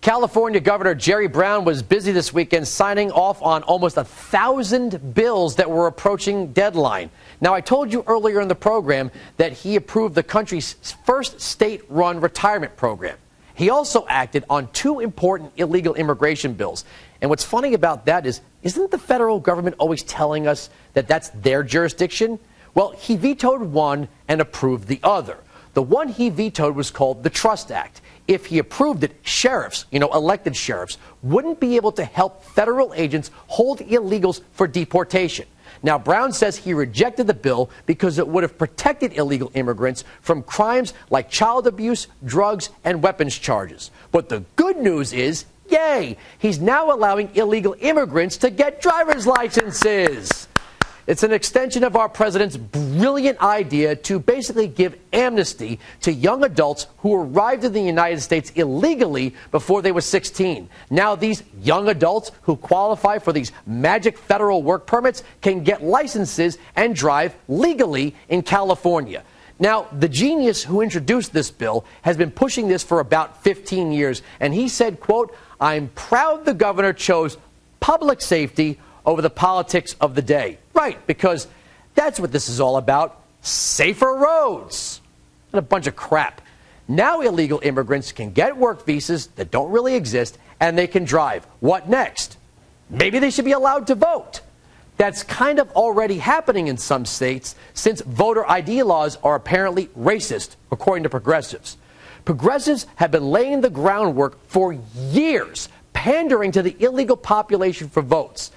California Governor Jerry Brown was busy this weekend signing off on almost 1,000 bills that were approaching deadline. Now, I told you earlier in the program that he approved the country's first state-run retirement program. He also acted on 2 important illegal immigration bills. And what's funny about that is, isn't the federal government always telling us that that's their jurisdiction? Well, he vetoed one and approved the other. The one he vetoed was called the Trust Act. If he approved it, sheriffs, elected sheriffs, wouldn't be able to help federal agents hold illegals for deportation. Now, Brown says he rejected the bill because it would have protected illegal immigrants from crimes like child abuse, drugs, and weapons charges. But the good news is, yay, he's now allowing illegal immigrants to get driver's licenses. It's an extension of our president's brilliant idea to basically give amnesty to young adults who arrived in the United States illegally before they were 16. Now these young adults who qualify for these magic federal work permits can get licenses and drive legally in California. Now, the genius who introduced this bill has been pushing this for about 15 years, and he said, quote, "I'm proud the governor chose public safety over the politics of the day." Right, because that's what this is all about. Safer roads. And a bunch of crap. Now illegal immigrants can get work visas that don't really exist, and they can drive. What next? Maybe they should be allowed to vote. That's kind of already happening in some states, since voter ID laws are apparently racist, according to progressives. Progressives have been laying the groundwork for years, pandering to the illegal population for votes.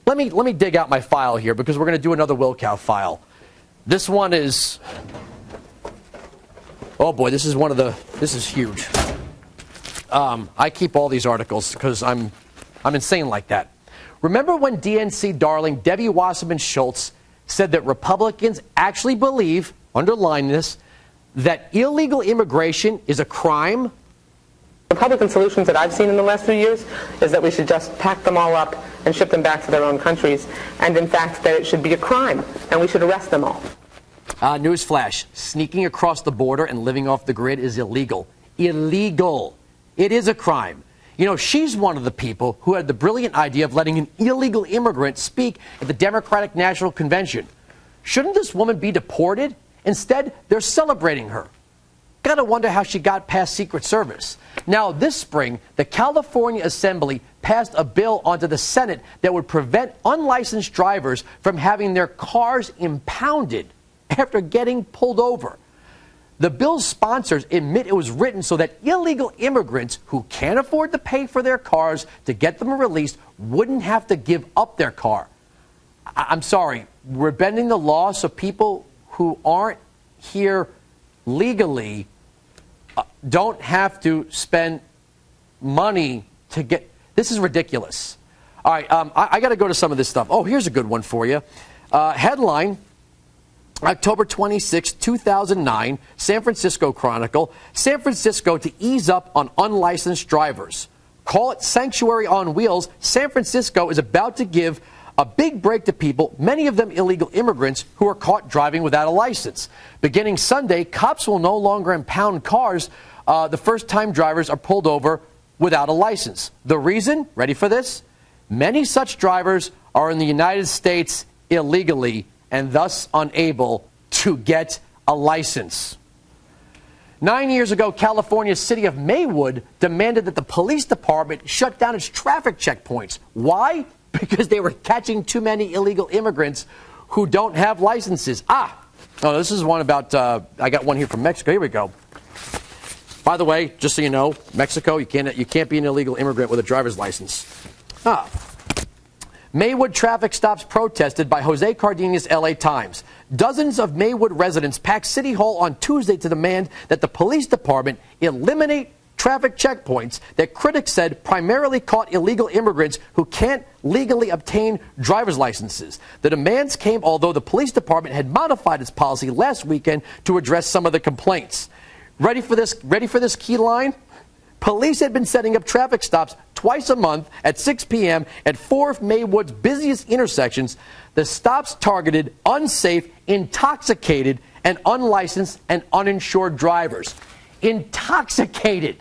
Let me dig out my file here, because we're going to do another Wilkow file. This one is, oh boy, this is huge. I keep all these articles because I'm insane like that. Remember when DNC darling Debbie Wasserman Schultz said that Republicans actually believe, underline this, that illegal immigration is a crime? Republican solutions that I've seen in the last few years is that we should just pack them all up and ship them back to their own countries, and in fact that it should be a crime and we should arrest them all. Newsflash, sneaking across the border and living off the grid is illegal. Illegal. It is a crime. She's one of the people who had the brilliant idea of letting an illegal immigrant speak at the Democratic National Convention. Shouldn't this woman be deported? Instead, they're celebrating her. Gotta wonder how she got past Secret Service. Now, this spring, the California Assembly passed a bill onto the Senate that would prevent unlicensed drivers from having their cars impounded after getting pulled over. The bill's sponsors admit it was written so that illegal immigrants who can't afford to pay for their cars to get them released wouldn't have to give up their car. I'm sorry, we're bending the law so people who aren't here legally don't have to spend money to get. This is ridiculous. All right, I got to go to some of this stuff. Oh, here's a good one for you. Headline, October 26, 2009, San Francisco Chronicle. San Francisco to ease up on unlicensed drivers. Call it sanctuary on wheels. San Francisco is about to give a big break to people, many of them illegal immigrants, who are caught driving without a license. Beginning Sunday, cops will no longer impound cars the first time drivers are pulled over without a license. The reason? Ready for this? Many such drivers are in the United States illegally and thus unable to get a license. 9 years ago, California's city of Maywood demanded that the police department shut down its traffic checkpoints. Why? Because they were catching too many illegal immigrants who don't have licenses. Oh, this is one about, I got one here from Mexico. Here we go. By the way, just so you know, Mexico, you can't be an illegal immigrant with a driver's license. Maywood traffic stops protested by Jose Cardenas, LA Times. Dozens of Maywood residents packed City Hall on Tuesday to demand that the police department eliminate traffic checkpoints that critics said primarily caught illegal immigrants who can't legally obtain driver's licenses. The demands came although the police department had modified its policy last weekend to address some of the complaints. Ready for this key line? Police had been setting up traffic stops twice a month at 6 p.m. at 4 of Maywood's busiest intersections. The stops targeted unsafe, intoxicated, and unlicensed and uninsured drivers. Intoxicated.